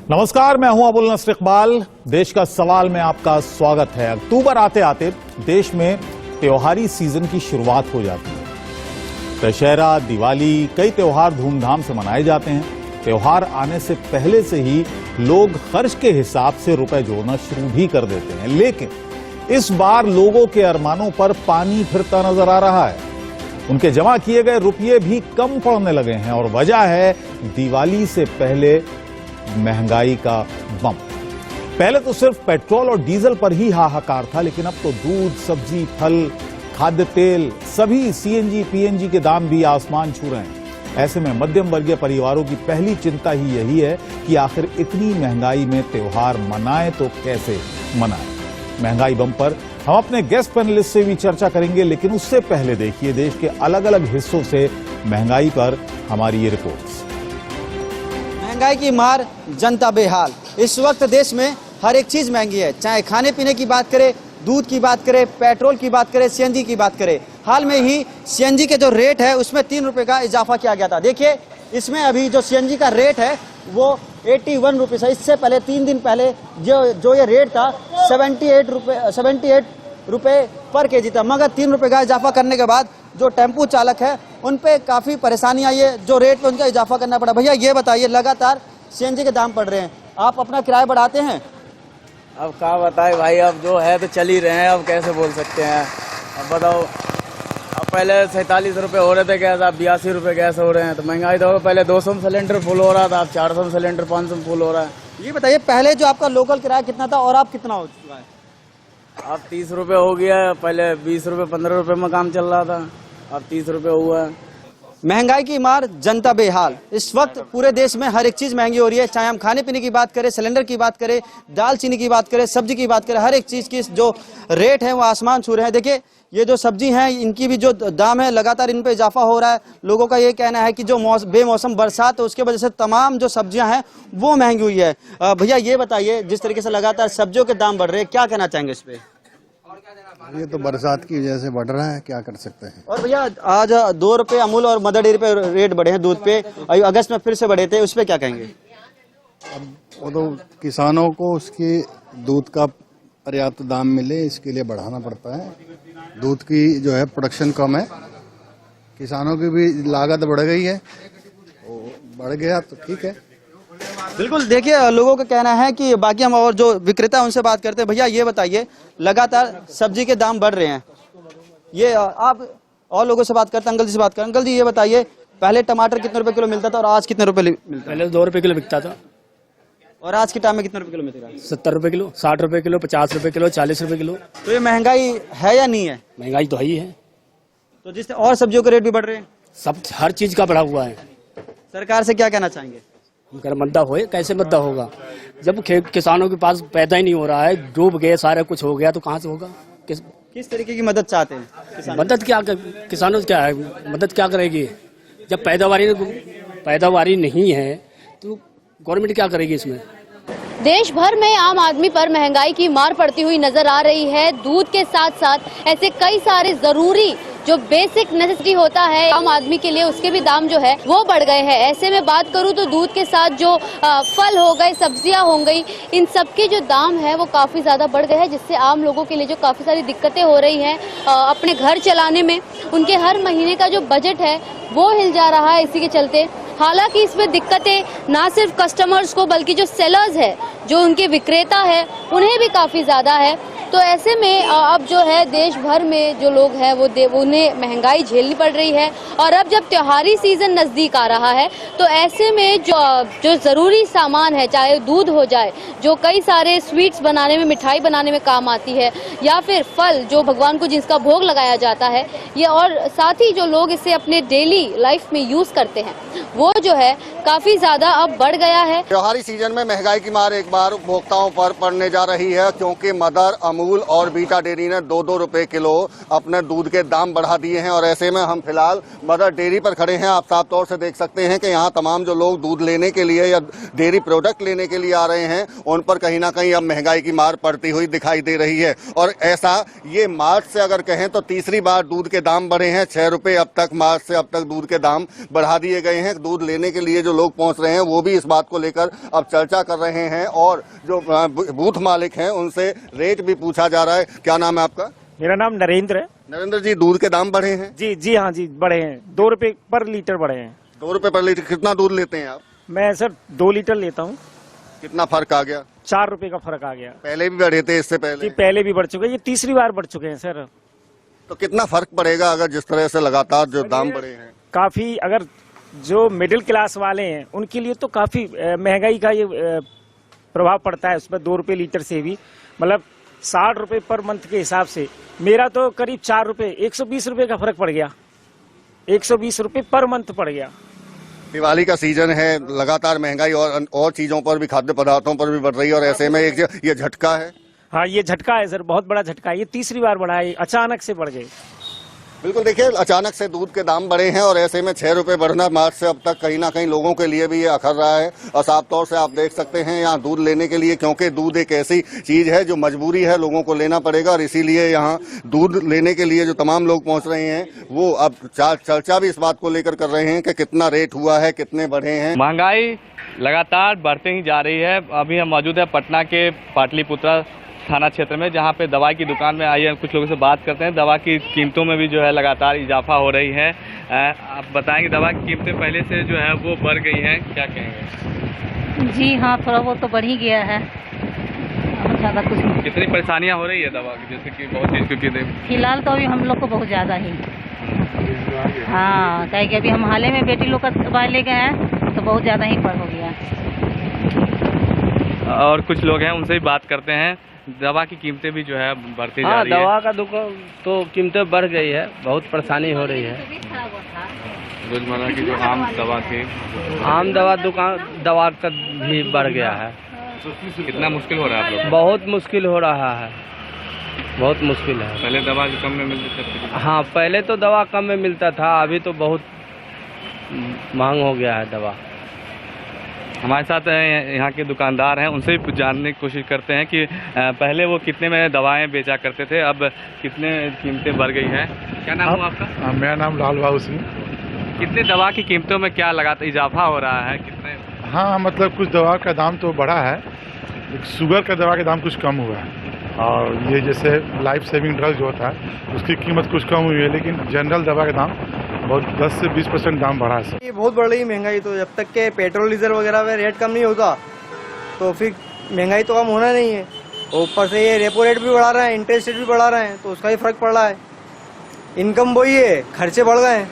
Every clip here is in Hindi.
नमस्कार, मैं हूं अबुल नस्र इकबाल। देश का सवाल में आपका स्वागत है। अक्टूबर आते आते देश में त्योहारी सीजन की शुरुआत हो जाती है। दशहरा, दिवाली, कई त्योहार धूमधाम से मनाए जाते हैं। त्योहार आने से पहले से ही लोग खर्च के हिसाब से रुपए जोड़ना शुरू भी कर देते हैं, लेकिन इस बार लोगों के अरमानों पर पानी फिरता नजर आ रहा है। उनके जमा किए गए रुपये भी कम पड़ने लगे हैं और वजह है दिवाली से पहले महंगाई का बम। पहले तो सिर्फ पेट्रोल और डीजल पर ही हाहाकार था, लेकिन अब तो दूध, सब्जी, फल, खाद्य तेल, सभी सीएनजी, पीएनजी के दाम भी आसमान छू रहे हैं। ऐसे में मध्यम वर्गीय परिवारों की पहली चिंता ही यही है कि आखिर इतनी महंगाई में त्योहार मनाएं तो कैसे मनाएं। महंगाई बम पर हम अपने गेस्ट पैनलिस्ट से भी चर्चा करेंगे, लेकिन उससे पहले देखिए देश के अलग अलग हिस्सों से महंगाई पर हमारी ये रिपोर्ट्स। महंगाई की मार, जनता बेहाल। इस वक्त देश में हर एक चीज महंगी है, चाहे खाने पीने की बात करें, दूध की बात करें, पेट्रोल की बात करें, सीएनजी की बात करें। हाल में ही सीएनजी के जो रेट है उसमें 3 रुपए का इजाफा किया गया था। देखिए इसमें अभी जो सीएनजी का रेट है वो 81 रुपीज है। इससे पहले 3 दिन पहले जो ये रेट था 78 रुपए पर केजी था, मगर 3 रुपए का इजाफा करने के बाद जो टेम्पू चालक है उन पे काफी परेशानी आई है, जो रेट पे उनका इजाफा करना पड़ा। भैया ये बताइए, लगातार सीएनजी के दाम बढ़ रहे हैं, आप अपना किराया बढ़ाते हैं? अब क्या बताए भाई, अब जो है तो चल ही रहे हैं, अब कैसे बोल सकते हैं। अब बताओ, अब पहले 47 रुपये हो रहे थे गैस, अब 82 रुपये गैस हो रहे हैं। तो महंगाई तो पहले 200 में सिलेंडर फुल हो रहा था, अब 400 में सिलेंडर 500 में फुल हो रहा है। ये बताइए, पहले जो आपका लोकल किराया कितना था और अब कितना हो चुका है? अब 30 रुपये हो गया है, पहले 20 रुपये 15 रुपये में काम चल रहा था, अब 30 रुपये हुआ है। महंगाई की मार, जनता बेहाल। इस वक्त पूरे देश में हर एक चीज महंगी हो रही है, चाहे हम खाने पीने की बात करें, सिलेंडर की बात करें, दाल चीनी की बात करें, सब्जी की बात करें, हर एक चीज की जो रेट है वो आसमान छू रहे हैं। देखिए ये जो सब्जी हैं इनकी भी जो दाम है लगातार इन पे इजाफा हो रहा है। लोगों का ये कहना है कि जो बेमौसम बरसात है उसके वजह से तमाम जो सब्जियां हैं वो महंगी हुई है। भैया ये बताइए, जिस तरीके से लगातार सब्जियों के दाम बढ़ रहे हैं, क्या कहना चाहेंगे इस पे? ये तो बरसात की वजह से बढ़ रहा है, क्या कर सकते हैं। और भैया आज 2 रुपए अमूल और मदर डेयरी पे रेट बढ़े हैं दूध पे, अगस्त में फिर से बढ़े थे, उस पे क्या कहेंगे? अब वो तो किसानों को उसकी दूध का पर्याप्त दाम मिले इसके लिए बढ़ाना पड़ता है। दूध की जो है प्रोडक्शन कम है, किसानों की भी लागत बढ़ गई है, वो बढ़ गया तो ठीक है। बिल्कुल, देखिए लोगों का कहना है कि बाकी हम और जो विक्रेता उनसे बात करते हैं। भैया ये बताइए, लगातार सब्जी के दाम बढ़ रहे हैं, ये आप और लोगों से बात करते हैं, अंकल जी से बात करें। अंकल जी ये बताइए, पहले टमाटर कितने रुपए किलो मिलता था और आज कितने रुपए मिलता है? पहले 2 रुपए किलो बिकता था और आज के टाइम में कितने रुपए किलो मिलेगा? 70 रुपए किलो, 60 रुपए किलो, 50 रुपए किलो, 40 रुपए किलो। तो ये महंगाई है या नहीं है? महंगाई तो है ही है। तो जिससे और सब्जियों के रेट भी बढ़ रहे हैं, सब हर चीज का बढ़ा हुआ है। सरकार से क्या कहना चाहेंगे? अगर मद्दा होए, कैसे मद्दा होगा जब किसानों के पास पैदा ही नहीं हो रहा है, डूब गए, सारा कुछ हो गया, तो कहाँ से होगा? किस तरीके की मदद चाहते हैं? मदद क्या, किसानों से क्या है, मदद क्या करेगी? जब पैदावारी नहीं है तो गवर्नमेंट क्या करेगी इसमें? देश भर में आम आदमी पर महंगाई की मार पड़ती हुई नजर आ रही है। दूध के साथ साथ ऐसे कई सारे जरूरी जो बेसिक नेसेसिटी होता है आम आदमी के लिए, उसके भी दाम जो है वो बढ़ गए हैं। ऐसे में बात करूं तो दूध के साथ जो फल हो गए, सब्जियां हो गई, इन सब के जो दाम है वो काफी ज्यादा बढ़ गए हैं, जिससे आम लोगों के लिए जो काफी सारी दिक्कतें हो रही हैं अपने घर चलाने में। उनके हर महीने का जो बजट है वो हिल जा रहा है इसी के चलते। हालांकि इसमें दिक्कतें ना सिर्फ कस्टमर्स को बल्कि जो सेलर्स है, जो उनके विक्रेता है, उन्हें भी काफी ज्यादा है। तो ऐसे में अब जो है देश भर में जो लोग हैं वो उन्हें महंगाई झेलनी पड़ रही है। और अब जब त्योहारी सीजन नजदीक आ रहा है तो ऐसे में जो जरूरी सामान है, चाहे दूध हो जाए, जो कई सारे स्वीट्स बनाने में, मिठाई बनाने में काम आती है, या फिर फल जो भगवान को जिसका भोग लगाया जाता है, ये और साथ ही जो लोग इसे अपने डेली लाइफ में यूज करते हैं, वो जो है काफी ज्यादा अब बढ़ गया है। त्योहारी सीजन में महंगाई की मार एक बार उपभोक्ताओं पर पड़ने जा रही है, क्योंकि मदर, अमूल और बीटा डेयरी ने 2-2 रुपए किलो अपने दूध के दाम बढ़ा दिए हैं। और ऐसे में हम फिलहाल मदर डेयरी पर खड़े हैं। आप साफ तौर से देख सकते हैं कि यहाँ तमाम जो लोग दूध लेने के लिए या डेयरी प्रोडक्ट लेने के लिए आ रहे हैं, उन पर कहीं ना कहीं अब महंगाई की मार पड़ती हुई दिखाई दे रही है। और ऐसा ये मार्च से अगर कहें तो तीसरी बार दूध के दाम बढ़े हैं। 6 रुपए अब तक, मार्च से अब तक दूध के दाम बढ़ा दिए गए हैं। दूध लेने के लिए जो लोग पहुंच रहे हैं वो भी इस बात को लेकर अब चर्चा कर रहे हैं और जो बूथ मालिक हैं उनसे रेट भी पूछा जा रहा है। क्या नाम है आपका? मेरा नाम नरेंद्र है। नरेंद्र जी, दूध के दाम बढ़े हैं? जी हाँ जी, बढ़े हैं। 2 रुपए पर लीटर बढ़े हैं। 2 रुपए पर लीटर। कितना दूध लेते हैं आप? मैं सर 2 लीटर लेता हूँ। कितना फर्क आ गया? 4 रुपए का फर्क आ गया। पहले भी बढ़े थे इससे जी पहले? पहले भी बढ़ चुके हैं, ये तीसरी बार बढ़ चुके हैं सर। तो कितना फर्क पड़ेगा अगर जिस तरह से लगातार जो दाम बढ़े हैं? काफी, अगर जो मिडिल क्लास वाले हैं उनके लिए तो काफी महंगाई का ये प्रभाव पड़ता है उसमें। 2 रुपए लीटर से भी मतलब 60 रुपए पर मंथ के हिसाब से मेरा तो करीब 4 रुपए 120 रुपए का फर्क पड़ गया। 120 रुपए पर मंथ पड़ गया। दिवाली का सीजन है, लगातार महंगाई और चीजों पर भी, खाद्य पदार्थों पर भी बढ़ रही है और ऐसे में एक ये झटका है। हाँ, ये झटका है सर, बहुत बड़ा झटका है। ये तीसरी बार बढ़ा है, अचानक से बढ़ गए। बिल्कुल, देखिए अचानक से दूध के दाम बढ़े हैं और ऐसे में 6 रुपए बढ़ना मार्च से अब तक कहीं ना कहीं लोगों के लिए भी ये अखर रहा है। और साफ तौर से आप देख सकते हैं यहाँ दूध लेने के लिए, क्योंकि दूध एक ऐसी चीज है जो मजबूरी है, लोगों को लेना पड़ेगा और इसीलिए यहाँ दूध लेने के लिए जो तमाम लोग पहुंच रहे हैं वो अब चर्चा भी इस बात को लेकर कर रहे हैं कि कितना रेट हुआ है, कितने बढ़े हैं। महंगाई लगातार बढ़ते ही जा रही है। अभी हम मौजूद है पटना के पाटलिपुत्रा थाना क्षेत्र में, जहां पे दवाई की दुकान में आइए कुछ लोगों से बात करते हैं। दवा की कीमतों में भी जो है लगातार इजाफा हो रही है। आप बताएंगे दवा की कीमतें पहले से जो है वो बढ़ गई हैं, क्या कहेंगे? जी हाँ, थोड़ा बहुत तो बढ़ ही गया है, ज़्यादा कुछ नहीं। कितनी परेशानियां हो रही है दवा की, जैसे कि बहुत चीज़, क्योंकि फिलहाल तो अभी हम लोग को बहुत ज़्यादा ही, हाँ, क्या कि अभी हम हाल ही में बेटी लोग का दवाई ले गए हैं तो बहुत ज़्यादा ही बढ़ हो गया। और कुछ लोग हैं उनसे भी बात करते हैं। दवा की कीमतें भी जो है बढ़ती जा रही है। दवा का दुकान तो कीमतें बढ़ गई है, बहुत परेशानी हो रही है। रोजमर्रा की जो आम दवा थी, आम दवा दवा का भी बढ़ गया है। कितना मुश्किल हो रहा है आप लोग? बहुत मुश्किल हो रहा है, बहुत मुश्किल है। पहले दवा कम में मिलती थी? हाँ, पहले तो दवा कम में मिलता था, अभी तो बहुत महंग हो गया है दवा। हमारे साथ यहाँ के दुकानदार हैं, उनसे भी जानने की कोशिश करते हैं कि पहले वो कितने में दवाएं बेचा करते थे, अब कितने कीमतें बढ़ गई हैं। क्या नाम हुआ आपका? मेरा नाम लाल बाबू सिंह। कितने दवा की कीमतों में क्या लगातार इजाफा हो रहा है, कितने? हाँ, मतलब कुछ दवा का दाम तो बढ़ा है, शुगर का दवा का दाम कुछ कम हुआ है, और ये जैसे लाइफ सेविंग ड्रग जो होता है उसकी कीमत कुछ कम हुई है, लेकिन जनरल दवा का दाम बहुत 10 से 20% दाम बढ़ा है। ये बहुत बढ़ रही है महंगाई, तो जब तक के पेट्रोल डीजल वगैरह में रेट कम नहीं होगा तो फिर महंगाई तो कम होना नहीं है। ऊपर से ये रेपो रेट भी बढ़ा रहे हैं, इंटरेस्ट रेट भी बढ़ा रहे हैं, तो उसका ही फर्क पड़ रहा है। इनकम वही है, खर्चे बढ़ गए हैं।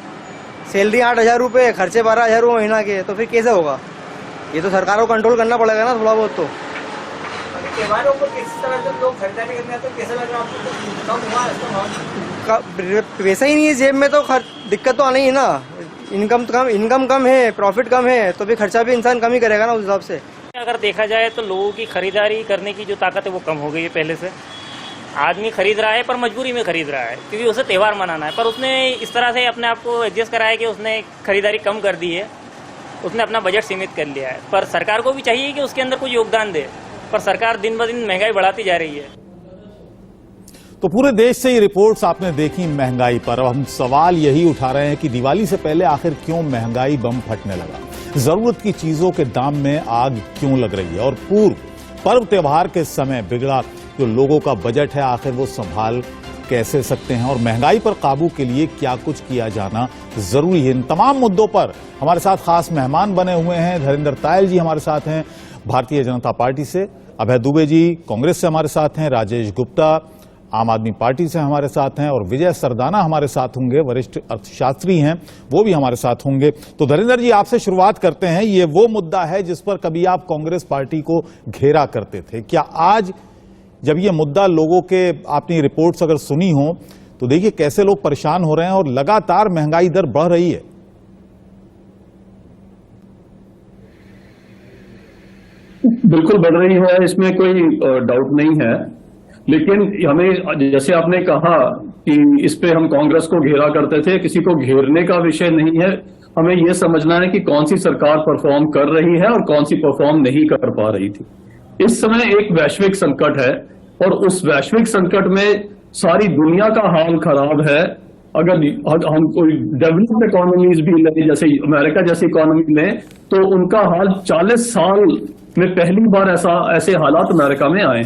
सैलरी 8,000 रुपये, खर्चे 12,000 रुपये महीना के, तो फिर कैसे होगा? ये तो सरकार को कंट्रोल करना पड़ेगा ना थोड़ा बहुत। तो त्योहारों को किस तरह से लोग खरीदारी करने आते हैं, कैसा लग रहा है आपको? कम हुआ इसका पैसा ही नहीं है जेब में, तो दिक्कत तो आनी ही ना। इनकम कम है, प्रॉफिट कम है, तो भी खर्चा भी इंसान कम ही करेगा ना उस हिसाब से। अगर देखा जाए तो लोगों की खरीदारी करने की जो ताकत है वो कम हो गई है पहले से। आदमी खरीद रहा है पर मजबूरी में खरीद रहा है, क्योंकि उसे त्यौहार मनाना है, पर उसने इस तरह से अपने आप को एडजस्ट करा है कि उसने खरीदारी कम कर दी है, उसने अपना बजट सीमित कर लिया है। पर सरकार को भी चाहिए कि उसके अंदर कुछ योगदान दे, पर सरकार दिन ब दिन महंगाई बढ़ाती जा रही है। तो पूरे देश से ये रिपोर्ट्स आपने देखी महंगाई पर। अब हम सवाल यही उठा रहे हैं कि दिवाली से पहले आखिर क्यों महंगाई बम फटने लगा, जरूरत की चीजों के दाम में आग क्यों लग रही है, और पर्व त्योहार के समय बिगड़ा जो लोगों का बजट है आखिर वो संभाल कैसे सकते हैं, और महंगाई पर काबू के लिए क्या कुछ किया जाना जरूरी है। इन तमाम मुद्दों पर हमारे साथ खास मेहमान बने हुए हैं। धर्मेंद्र तायल जी हमारे साथ हैं भारतीय जनता पार्टी से, अभय दुबे जी कांग्रेस से हमारे साथ हैं, राजेश गुप्ता आम आदमी पार्टी से हमारे साथ हैं, और विजय सरदाना हमारे साथ होंगे, वरिष्ठ अर्थशास्त्री हैं, वो भी हमारे साथ होंगे। तो धर्मेंद्र जी आपसे शुरुआत करते हैं। ये वो मुद्दा है जिस पर कभी आप कांग्रेस पार्टी को घेरा करते थे, क्या आज जब ये मुद्दा लोगों के आपने रिपोर्ट्स अगर सुनी हो तो देखिए कैसे लोग परेशान हो रहे हैं और लगातार महंगाई दर बढ़ रही है? बिल्कुल बढ़ रही है, इसमें कोई डाउट नहीं है, लेकिन हमें जैसे आपने कहा कि इस पे हम कांग्रेस को घेरा करते थे, किसी को घेरने का विषय नहीं है। हमें यह समझना है कि कौन सी सरकार परफॉर्म कर रही है और कौन सी परफॉर्म नहीं कर पा रही थी। इस समय एक वैश्विक संकट है और उस वैश्विक संकट में सारी दुनिया का हाल खराब है, अगर हम कोई डेवलप्ड इकोनॉमीज भी लें, जैसे अमेरिका जैसी इकोनॉमी लें, तो उनका हाल 40 साल में पहली बार ऐसे हालात अमेरिका में आए।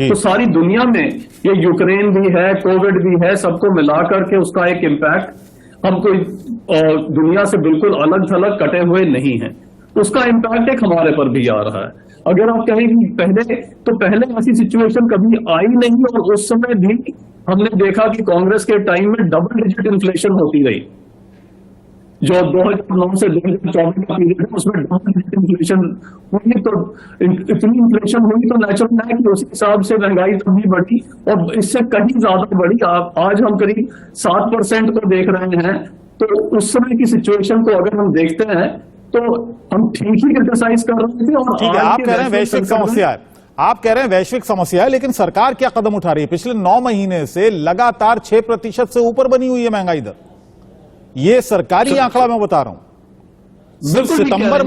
तो सारी दुनिया में ये यूक्रेन भी है, कोविड भी है, सबको मिलाकर के उसका एक इम्पैक्ट, हम कोई दुनिया से बिल्कुल अलग थलग कटे हुए नहीं हैं, उसका इम्पैक्ट एक हमारे पर भी आ रहा है। अगर आप कहें कि पहले ऐसी सिचुएशन कभी आई नहीं, और उस समय भी हमने देखा कि कांग्रेस के टाइम में डबल डिजिट इन्फ्लेशन होती रही। जो 2009 से 2024 का पीरियड है, उसमें डबल डिजिट इन्फ्लेशन हुई, तो इतनी इन्फ्लेशन हुई तो नेचुरल है कि उस हिसाब से महंगाई तभी बढ़ी, और इससे कहीं ज्यादा बढ़ी। आज हम करीब 7% को देख रहे हैं। तो उस समय की सिचुएशन को अगर हम देखते हैं तो हम ठीक ही क्रिटिसाइज कर रहे थे। और ठीक है, आप कह रहे हैं वैश्विक समस्या है, आप कह रहे हैं वैश्विक समस्या है, लेकिन सरकार क्या कदम उठा रही है? पिछले 9 महीने से लगातार 6% से ऊपर बनी हुई है महंगाई दर। ये सरकारी आंकड़ा मैं बता रहा हूं। सिर्फ सितंबर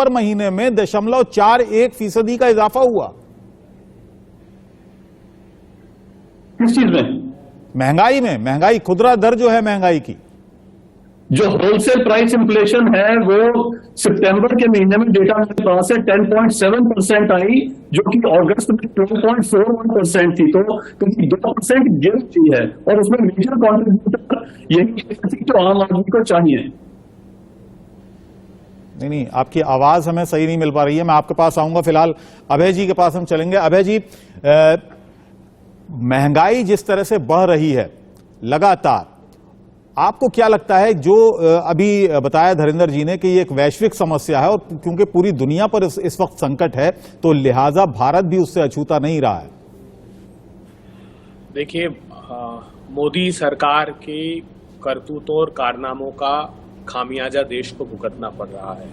महीने में 0.41% का इजाफा हुआ। किस चीज में? महंगाई खुदरा दर जो है महंगाई की, जो होलसेल प्राइस इन्फ्लेशन है, वो सितंबर के महीने में डेटा मेरे पास है 10.7% आई, जो कि अगस्त में 12.41% थी। तो 2% गिर हुई है, और उसमें मेजर कॉन्ट्रीब्यूटर यही जो आम आदमी को चाहिए। नहीं, आपकी आवाज हमें सही नहीं मिल पा रही है। मैं आपके पास आऊंगा, फिलहाल अभय जी के पास हम चलेंगे। अभय जी, महंगाई जिस तरह से बढ़ रही है लगातार, आपको क्या लगता है, जो अभी बताया धर्मेंद्र जी ने कि ये एक वैश्विक समस्या है, और क्योंकि पूरी दुनिया पर इस वक्त संकट है, तो लिहाजा भारत भी उससे अछूता नहीं रहा है? देखिए, मोदी सरकार के करतूतों और कारनामों का खामियाजा देश को भुगतना पड़ रहा है।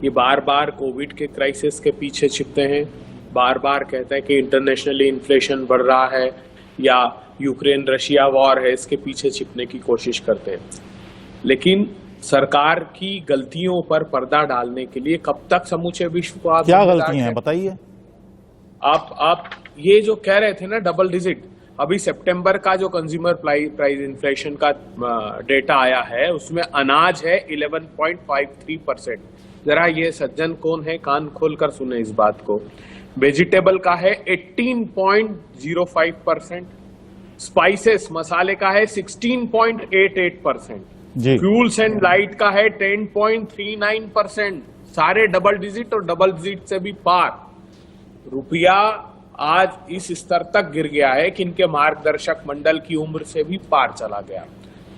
ये बार बार कोविड के क्राइसिस के पीछे छिपते हैं, बार बार कहते हैं कि इंटरनेशनली इन्फ्लेशन बढ़ रहा है, या यूक्रेन रशिया वॉर है, इसके पीछे छिपने की कोशिश करते हैं। लेकिन सरकार की गलतियों पर पर्दा डालने के लिए कब तक समूचे विश्व को आप क्या गलतियां हैं बताइए? आप ये जो कह रहे थे ना डबल डिजिट, अभी सितंबर का जो कंज्यूमर प्राइस इन्फ्लेशन का डेटा आया है, उसमें अनाज है 11.53%। जरा ये सज्जन कौन है, कान खोलकर सुने इस बात को। वेजिटेबल का है 18.05%, स्पाइसेस मसाले का है 16.88%, फ्यूल्स एंड लाइट का है 10.39%। सारे डबल डिजिट और डबल डिजिट से भी पार। रुपया आज इस स्तर तक गिर गया है कि इनके मार्गदर्शक मंडल की उम्र से भी पार चला गया।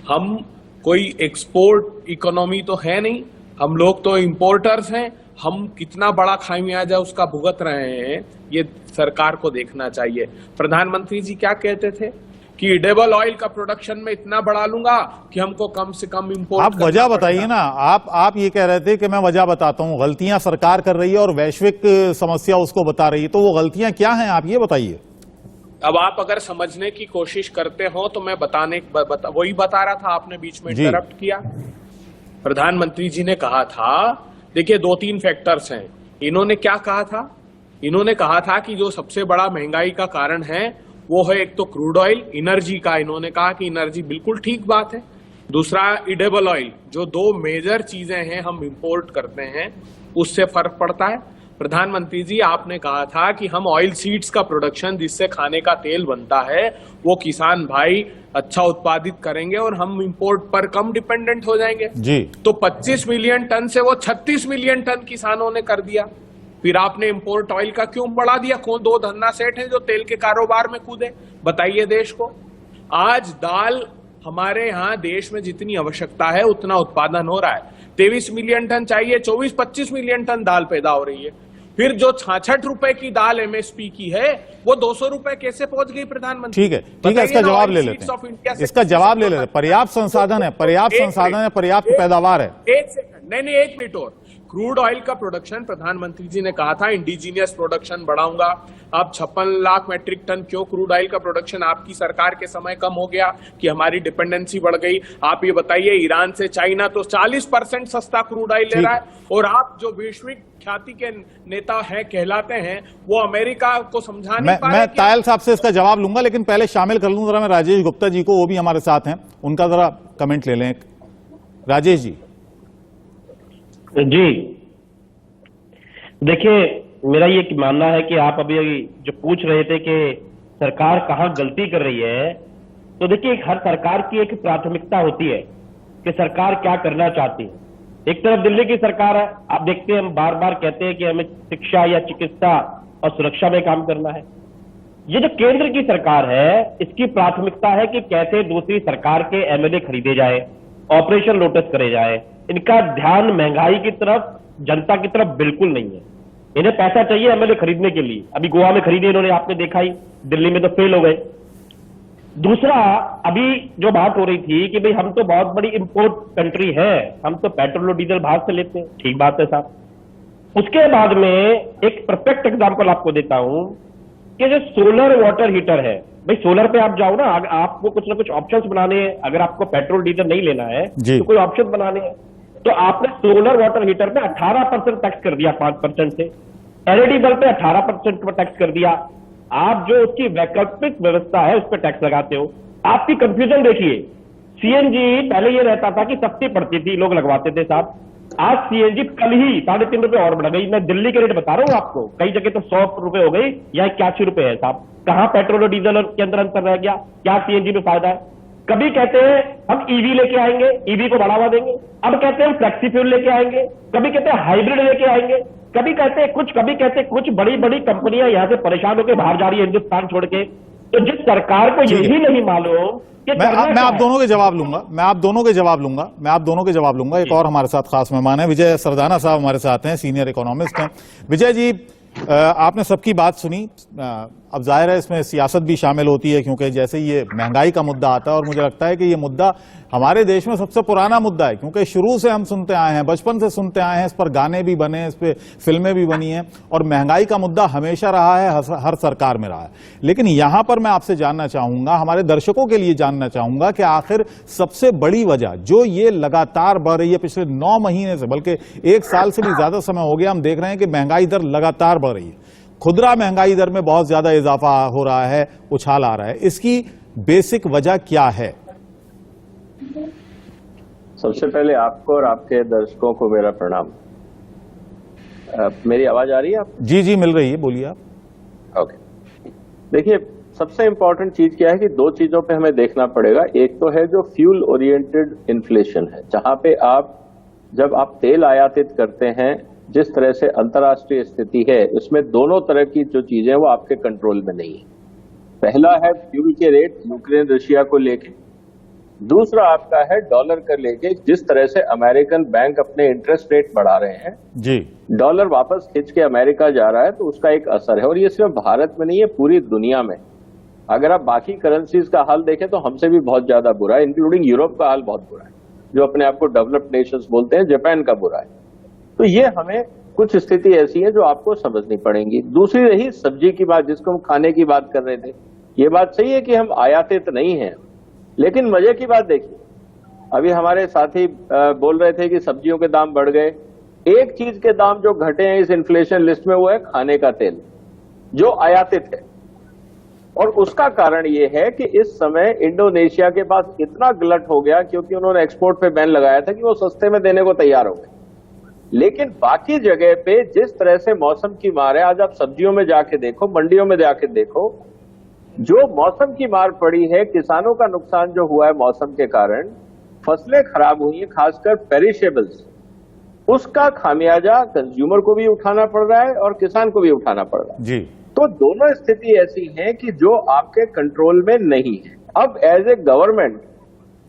हम कोई एक्सपोर्ट इकोनॉमी तो है नहीं, हम लोग तो इंपोर्टर्स हैं। हम कितना बड़ा खामियाजा उसका भुगत रहे हैं, ये सरकार को देखना चाहिए। प्रधानमंत्री जी क्या कहते थे कि एडिबल ऑयल का प्रोडक्शन में इतना बढ़ा लूंगा कि हमको कम से कम इंपोर्ट। आप वजह बताइए ना। आप ये कह रहे थे कि मैं वजह बताता हूं, गलतियां सरकार कर रही है और वैश्विक समस्या उसको बता रही है, तो वो गलतियां क्या हैं आप ये बताइए। अब आप अगर समझने की कोशिश करते हो तो मैं वही बता रहा था, आपने बीच में इंटरप्ट किया। प्रधानमंत्री जी ने कहा था, देखिए 2-3 फैक्टर्स हैं। इन्होंने क्या कहा था? इन्होंने कहा था कि जो सबसे बड़ा महंगाई का कारण है वो है एक तो क्रूड ऑयल, एनर्जी का। इन्होंने कहा कि एनर्जी बिल्कुल ठीक बात है। दूसरा एडिबल ऑयल, जो 2 मेजर चीजें हैं हम इंपोर्ट करते हैं, उससे फर्क पड़ता है। प्रधानमंत्री जी आपने कहा था कि हम ऑयल सीड्स का प्रोडक्शन, जिससे खाने का तेल बनता है, वो किसान भाई अच्छा उत्पादित करेंगे और हम इंपोर्ट पर कम डिपेंडेंट हो जाएंगे जी। तो 25 मिलियन टन से वो 36 मिलियन टन किसानों ने कर दिया। फिर आपने इंपोर्ट ऑयल का क्यों बढ़ा दिया? कौन 2 धन्ना सेठ हैं जो तेल के कारोबार में कूदे? बताइए देश को। आज दाल हमारे यहाँ देश में जितनी आवश्यकता है उतना उत्पादन हो रहा है। 23 मिलियन टन चाहिए, 24-25 मिलियन टन दाल पैदा हो रही है। फिर जो 66 रुपए की दाल एमएसपी की है, वो 200 रुपए कैसे पहुंच गई प्रधानमंत्री? ठीक है, इसका जवाब ले लेते हैं। इसका जवाब ले लेते हैं। पर्याप्त संसाधन है, पर्याप्त पैदावार है। एक सेकंड, नहीं 1 मिनट और। क्रूड ऑयल का प्रोडक्शन प्रधानमंत्री जी ने कहा था इंडिजीनियस प्रोडक्शन बढ़ाऊंगा। अब 56 लाख मैट्रिक टन क्यों क्रूड ऑयल का प्रोडक्शन आपकी सरकार के समय कम हो गया कि हमारी डिपेंडेंसी बढ़ गई? आप ये बताइए, ईरान से चाइना तो 40% सस्ता क्रूड ऑयल ले रहा है, और आप जो वैश्विक ख्याति के नेता हैं कहलाते हैं, वो अमेरिका को समझा नहीं पा रहे। मैं तायल साहब से इसका जवाब लूंगा, लेकिन पहले शामिल कर लूं जरा मैं राजेश गुप्ता जी को, वो भी हमारे साथ हैं, उनका जरा कमेंट ले लें। राजेश जी। जी देखिए, मेरा ये मानना है कि आप अभी जो पूछ रहे थे कि सरकार कहाँ गलती कर रही है, तो देखिए हर सरकार की एक प्राथमिकता होती है कि सरकार क्या करना चाहती है। एक तरफ दिल्ली की सरकार है, आप देखते हैं हम बार बार कहते हैं कि हमें शिक्षा या चिकित्सा और सुरक्षा में काम करना है। ये जो केंद्र की सरकार है, इसकी प्राथमिकता है कि कैसे दूसरी सरकार के एमएलए खरीदे जाए, ऑपरेशन लोटस करे जाए। इनका ध्यान महंगाई की तरफ, जनता की तरफ बिल्कुल नहीं है। इन्हें पैसा चाहिए एमएलए खरीदने के लिए। अभी गोवा में खरीदे इन्होंने, आपने देखा ही, दिल्ली में तो फेल हो गए। दूसरा, अभी जो बात हो रही थी कि भाई हम तो बहुत बड़ी इंपोर्ट कंट्री है, हम तो पेट्रोल और डीजल बाहर से लेते हैं, ठीक बात है साहब। उसके बाद में एक परफेक्ट एग्जांपल आपको देता हूं कि जो सोलर वाटर हीटर है, भाई सोलर पे आप जाओ ना, आपको कुछ ना कुछ ऑप्शंस बनाने हैं। अगर आपको पेट्रोल डीजल नहीं लेना है तो कोई ऑप्शन बनाने हैं, तो आपने सोलर वाटर हीटर पे 18% टैक्स कर दिया, 5% से। एलईडी बल्ब पे 18% पर टैक्स कर दिया। आप जो उसकी वैकल्पिक व्यवस्था है उस पर टैक्स लगाते हो। आपकी कंफ्यूजन देखिए, सीएनजी पहले ये रहता था कि सस्ती पड़ती थी, लोग लगवाते थे साहब। आज सीएनजी कल ही 3.5 रुपए और बढ़ गई। मैं दिल्ली के रेट बता रहा हूं आपको, कई जगह तो 100 रुपए हो गई या 81 रुपए है साहब। कहां पेट्रोल और डीजल के अंदर अंतर रह गया? क्या सीएनजी में फायदा है? कभी कहते हैं हम ईवी लेके आएंगे, ईवी को बढ़ावा देंगे, अब कहते हैं हम फ्लेक्सी फ्यूल लेके आएंगे, कभी कहते हैं हाइब्रिड लेके आएंगे, कभी कहते हैं कुछ, कभी कहते हैं कुछ। बड़ी बड़ी कंपनियां यहां से परेशान होकर बाहर जा रही है हिंदुस्तान छोड़ के। तो जिस सरकार को यही नहीं मालूम कि मैं आप दोनों के जवाब लूंगा। एक और हमारे साथ खास मेहमान है, विजय सरदाना साहब हमारे साथ हैं, सीनियर इकोनॉमिस्ट हैं। विजय जी, आपने सबकी बात सुनी। अब जाहिर है इसमें सियासत भी शामिल होती है, क्योंकि जैसे ये महंगाई का मुद्दा आता है, और मुझे लगता है कि ये मुद्दा हमारे देश में सबसे पुराना मुद्दा है, क्योंकि शुरू से हम सुनते आए हैं, बचपन से सुनते आए हैं, इस पर गाने भी बने हैं, इस पर फिल्में भी बनी हैं, और महंगाई का मुद्दा हमेशा रहा है, हर सरकार में रहा है। लेकिन यहां पर मैं आपसे जानना चाहूंगा, हमारे दर्शकों के लिए जानना चाहूंगा कि आखिर सबसे बड़ी वजह जो ये लगातार बढ़ रही है पिछले 9 महीने से, बल्कि 1 साल से भी ज्यादा समय हो गया, हम देख रहे हैं कि महंगाई दर लगातार बढ़ रही है। खुदरा महंगाई दर में बहुत ज्यादा इजाफा हो रहा है, उछाल आ रहा है। इसकी बेसिक वजह क्या है? सबसे पहले आपको और आपके दर्शकों को मेरा प्रणाम। मेरी आवाज आ रही है आपको? जी जी, मिल रही है, बोलिए आप। ओके, देखिए सबसे इंपॉर्टेंट चीज क्या है कि 2 चीजों पे हमें देखना पड़ेगा। एक तो है जो फ्यूल ओरिएंटेड इन्फ्लेशन है, जहां पे जब आप तेल आयातित करते हैं, जिस तरह से अंतर्राष्ट्रीय स्थिति है, उसमें दोनों तरह की जो चीजें वो आपके कंट्रोल में नहीं है। पहला है फ्यूल के रेट यूक्रेन रशिया को लेके, दूसरा आपका है डॉलर का लेके। जिस तरह से अमेरिकन बैंक अपने इंटरेस्ट रेट बढ़ा रहे हैं जी, डॉलर वापस खिंच के अमेरिका जा रहा है, तो उसका एक असर है। और ये सिर्फ भारत में नहीं है, पूरी दुनिया में। अगर आप बाकी करेंसीज का हाल देखें तो हमसे भी बहुत ज्यादा बुरा है, इंक्लूडिंग यूरोप का हाल बहुत बुरा है, जो अपने आप को डेवलप्ड नेशंस बोलते हैं, जापान का बुरा है। तो ये हमें कुछ स्थिति ऐसी है जो आपको समझनी पड़ेगी। दूसरी रही सब्जी की बात, जिसको हम खाने की बात कर रहे थे। ये बात सही है कि हम आयातित नहीं हैं, लेकिन मजे की बात देखिए, अभी हमारे साथी बोल रहे थे कि सब्जियों के दाम बढ़ गए। एक चीज के दाम जो घटे हैं इस इन्फ्लेशन लिस्ट में, वो है खाने का तेल, जो आयातित है। और उसका कारण ये है कि इस समय इंडोनेशिया के पास इतना गलट हो गया, क्योंकि उन्होंने एक्सपोर्ट पे बैन लगाया था, कि वो सस्ते में देने को तैयार हो गए। लेकिन बाकी जगह पे जिस तरह से मौसम की मार है, आज आप सब्जियों में जाके देखो, मंडियों में जाके देखो, जो मौसम की मार पड़ी है, किसानों का नुकसान जो हुआ है मौसम के कारण, फसलें खराब हुई हैं, खासकर पेरिशेबल्स, उसका खामियाजा कंज्यूमर को भी उठाना पड़ रहा है और किसान को भी उठाना पड़ रहा है जी। तो दोनों स्थिति ऐसी है कि जो आपके कंट्रोल में नहीं है। अब एज ए गवर्नमेंट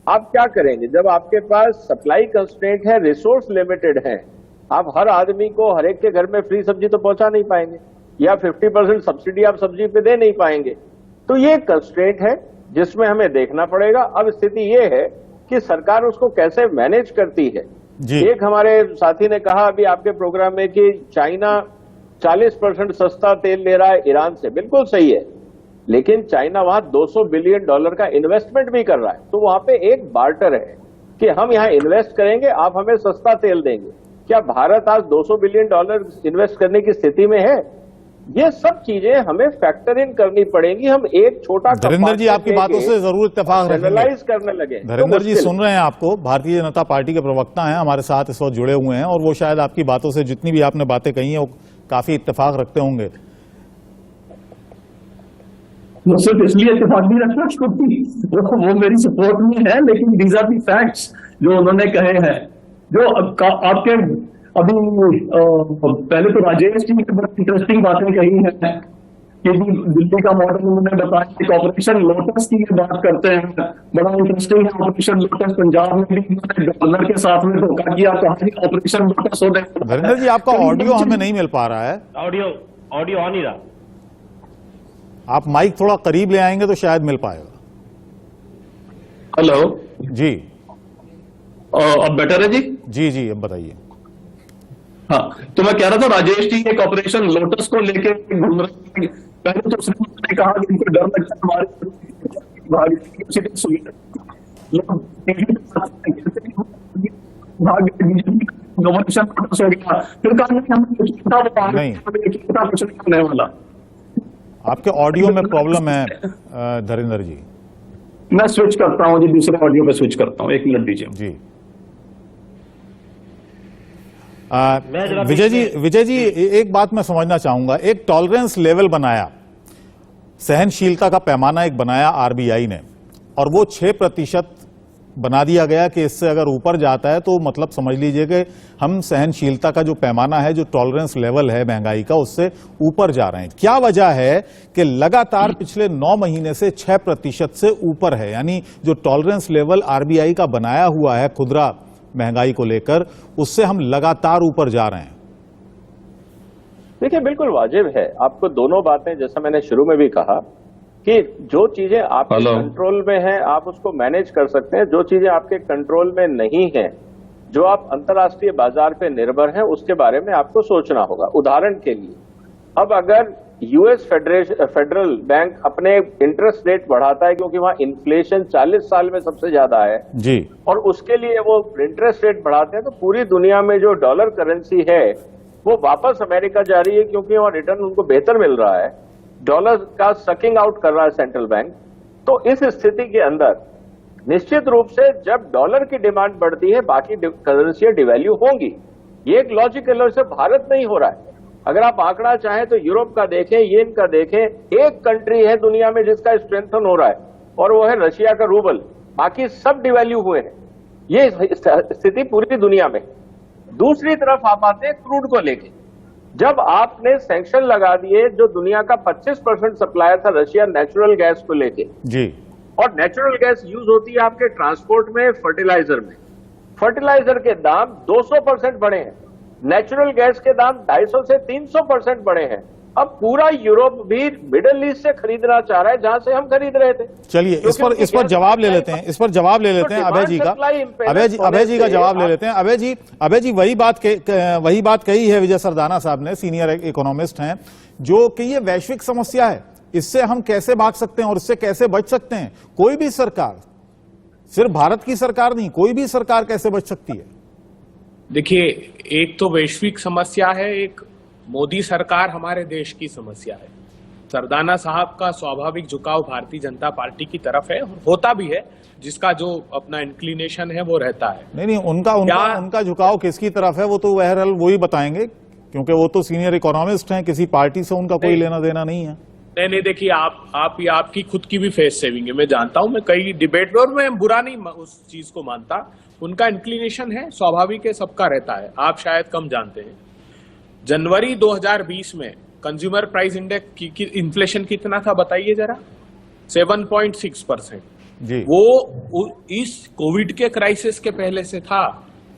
आप क्या करेंगे जब आपके पास सप्लाई कंस्ट्रेंट है, रिसोर्स लिमिटेड है? आप हर आदमी को, हर एक के घर में फ्री सब्जी तो पहुंचा नहीं पाएंगे, या 50% सब्सिडी आप सब्जी पे दे नहीं पाएंगे। तो ये कंस्ट्रेंट है जिसमें हमें देखना पड़ेगा। अब स्थिति ये है कि सरकार उसको कैसे मैनेज करती है। एक हमारे साथी ने कहा अभी आपके प्रोग्राम में कि चाइना 40% सस्ता तेल ले रहा है ईरान से, बिल्कुल सही है, लेकिन चाइना वहां $200 बिलियन का इन्वेस्टमेंट भी कर रहा है। तो वहां पे एक बार्टर है कि हम यहाँ इन्वेस्ट करेंगे, आप हमें सस्ता तेल देंगे। क्या भारत आज $200 बिलियन इन्वेस्ट करने की स्थिति में है? ये सब चीजें हमें फैक्टर इन करनी पड़ेंगी। हम एक छोटा धीरेन्द्र जी आपकी बातों से जरूर इत्तेफाक जनरलाइज करने लगे। धीरेन्द्र जी सुन रहे हैं आपको, भारतीय जनता पार्टी के प्रवक्ता हैं, हमारे साथ इस वक्त जुड़े हुए हैं और वो शायद आपकी बातों से जितनी भी आपने बातें कही हैं वो काफी इत्तेफाक रखते होंगे। वो सिर्फ इसलिए इत्तेफाक नहीं रखना क्योंकि वो मेरी सपोर्ट में है, लेकिन दीज आर दी फैक्ट्स जो उन्होंने कहे हैं। जो आपके अभी पहले तो राजेश जी ने बड़ी इंटरेस्टिंग बातें कही हैं कि दिल्ली का मॉडल उन्होंने बताया कि ऑपरेशन लोटस की बात करते हैं, बड़ा इंटरेस्टिंग है ऑपरेशन लोटस। पंजाब में भी गवर्नर के साथ में धोखा किया, कहा कि ऑपरेशन लोटस हो गया। धीरेन्द्र जी आपका ऑडियो हमें नहीं मिल पा रहा है, ऑडियो ऑन ही रहा। आप माइक थोड़ा करीब ले आएंगे तो शायद मिल पाएगा। हेलो जी, अब बेटर है जी? जी जी अब बताइए। हाँ, तो मैं कह रहा था राजेश जी एक ऑपरेशन लोटस को लेके घूम रहे हैं। पहले तो उसने कहा कि इनको डर लगता है हमारे करने वाला। आपके ऑडियो में प्रॉब्लम है धीरेन्द्र जी। मैं स्विच करता हूँ जी, दूसरे ऑडियो पे स्विच करता हूँ, 1 मिनट दीजिए जी। विजय जी एक बात मैं समझना चाहूंगा, एक टॉलरेंस लेवल बनाया, सहनशीलता का पैमाना एक बनाया आरबीआई ने, और वो 6% बना दिया गया कि इससे अगर ऊपर जाता है तो मतलब समझ लीजिए कि हम सहनशीलता का जो पैमाना है, जो टॉलरेंस लेवल है महंगाई का, उससे ऊपर जा रहे हैं। क्या वजह है कि लगातार पिछले 9 महीने से 6% से ऊपर है, यानी जो टॉलरेंस लेवल आरबीआई का बनाया हुआ है खुदरा महंगाई को लेकर, उससे हम लगातार ऊपर जा रहे हैं? देखिए बिल्कुल वाजिब है। आपको दोनों बातें, जैसा मैंने शुरू में भी कहा कि जो चीजें आपके कंट्रोल में हैं आप उसको मैनेज कर सकते हैं, जो चीजें आपके कंट्रोल में नहीं हैं, जो आप अंतर्राष्ट्रीय बाजार पे निर्भर हैं, उसके बारे में आपको सोचना होगा। उदाहरण के लिए, अब अगर यूएस फेडरल बैंक अपने इंटरेस्ट रेट बढ़ाता है क्योंकि वहां इन्फ्लेशन 40 साल में सबसे ज्यादा है जी, और उसके लिए वो इंटरेस्ट रेट बढ़ाते हैं, तो पूरी दुनिया में जो डॉलर करेंसी है वो वापस अमेरिका जा रही है क्योंकि वहां रिटर्न उनको बेहतर मिल रहा है। डॉलर का सकिंग आउट कर रहा है सेंट्रल बैंक। तो इस स्थिति के अंदर निश्चित रूप से जब डॉलर की डिमांड बढ़ती है बाकी करेंसियां डिवैल्यू होंगी। ये एक लॉजिकल है, सिर्फ भारत नहीं हो रहा है। अगर आप आंकड़ा चाहें तो यूरोप का देखें, येन का देखें, एक कंट्री है दुनिया में जिसका स्ट्रेंथन हो रहा है और वो है रशिया का रूबल, बाकी सब डिवैल्यू हुए हैं। ये स्थिति पूरी दुनिया में। दूसरी तरफ आप आते हैं क्रूड को लेके, जब आपने सैंक्शन लगा दिए, जो दुनिया का 25% सप्लायर था रशिया नेचुरल गैस को लेके जी, और नेचुरल गैस यूज होती है आपके ट्रांसपोर्ट में, फर्टिलाइजर में। फर्टिलाइजर के दाम 200% बढ़े हैं, नेचुरल गैस के दाम 250 से 300% बढ़े हैं। अब पूरा यूरोप भी मिडिल ईस्ट से खरीदना चाह रहा है जहां से हम खरीद रहे थे। चलिए इस पर जवाब ले लेते हैं, इस पर जवाब ले लेते हैं अभय जी का। अभय जी का जवाब ले लेते हैं। अभय जी वही बात कही है विजय सरदाना साहब ने, सीनियर इकोनॉमिस्ट हैं, जो कि ये वैश्विक समस्या है, इससे हम कैसे भाग सकते हैं और इससे कैसे बच सकते हैं। कोई भी सरकार, सिर्फ भारत की सरकार नहीं, कोई भी सरकार कैसे बच सकती है? देखिए, एक तो वैश्विक समस्या है, एक मोदी सरकार हमारे देश की समस्या है। सरदाना साहब का स्वाभाविक झुकाव भारतीय जनता पार्टी की तरफ है, होता भी है, जिसका जो अपना इंक्लिनेशन है वो रहता है। नहीं, उनका झुकाव किसकी तरफ है वो तो बहरहाल वो ही बताएंगे, क्योंकि वो तो सीनियर इकोनॉमिस्ट हैं, किसी पार्टी से उनका कोई लेना देना नहीं है। नहीं, देखिए आपकी खुद की भी फेस सेविंग है, मैं जानता हूं, मैं कई डिबेट में, और मैं बुरा नहीं उस चीज को मानता। उनका इंक्लिनेशन है, स्वाभाविक है, सबका रहता है। आप शायद कम जानते हैं, जनवरी 2020 में कंज्यूमर प्राइस इंडेक्स की इन्फ्लेशन कितना था बताइए जरा? 7.6%। जी, वो इस कोविड के क्राइसिस के पहले से था।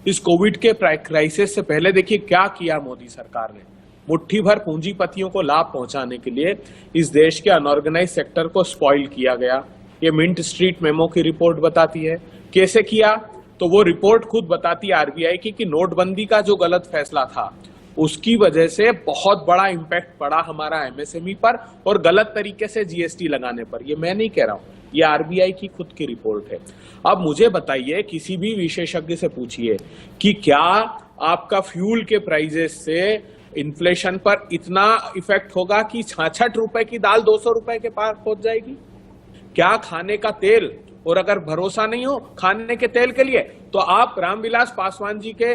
इस कोविड के क्राइसिस से पहले देखिए क्या किया मोदी सरकार ने। मुट्ठी भर पूंजीपतियों को लाभ पहुंचाने के लिए इस देश के अनऑर्गेनाइज सेक्टर को स्पॉइल किया गया। ये मिंट स्ट्रीट मेमो की रिपोर्ट बताती है। कैसे किया? तो वो रिपोर्ट खुद बताती आरबीआई की कि नोटबंदी का जो गलत फैसला था उसकी वजह से बहुत बड़ा इम्पैक्ट पड़ा हमारा एमएसएमई पर और गलत तरीके से जीएसटी लगाने पर। ये मैं नहीं कह रहा हूं, ये आरबीआई की खुद की रिपोर्ट है। अब मुझे बताइए, किसी भी विशेषज्ञ से पूछिए कि क्या आपका फ्यूल के प्राइजेस से इन्फ्लेशन पर इतना इफेक्ट होगा कि 66 रुपए की दाल 200 रुपए के पार पहुंच जाएगी? क्या खाने का तेल, और अगर भरोसा नहीं हो खाने के तेल के लिए तो आप रामविलास पासवान जी के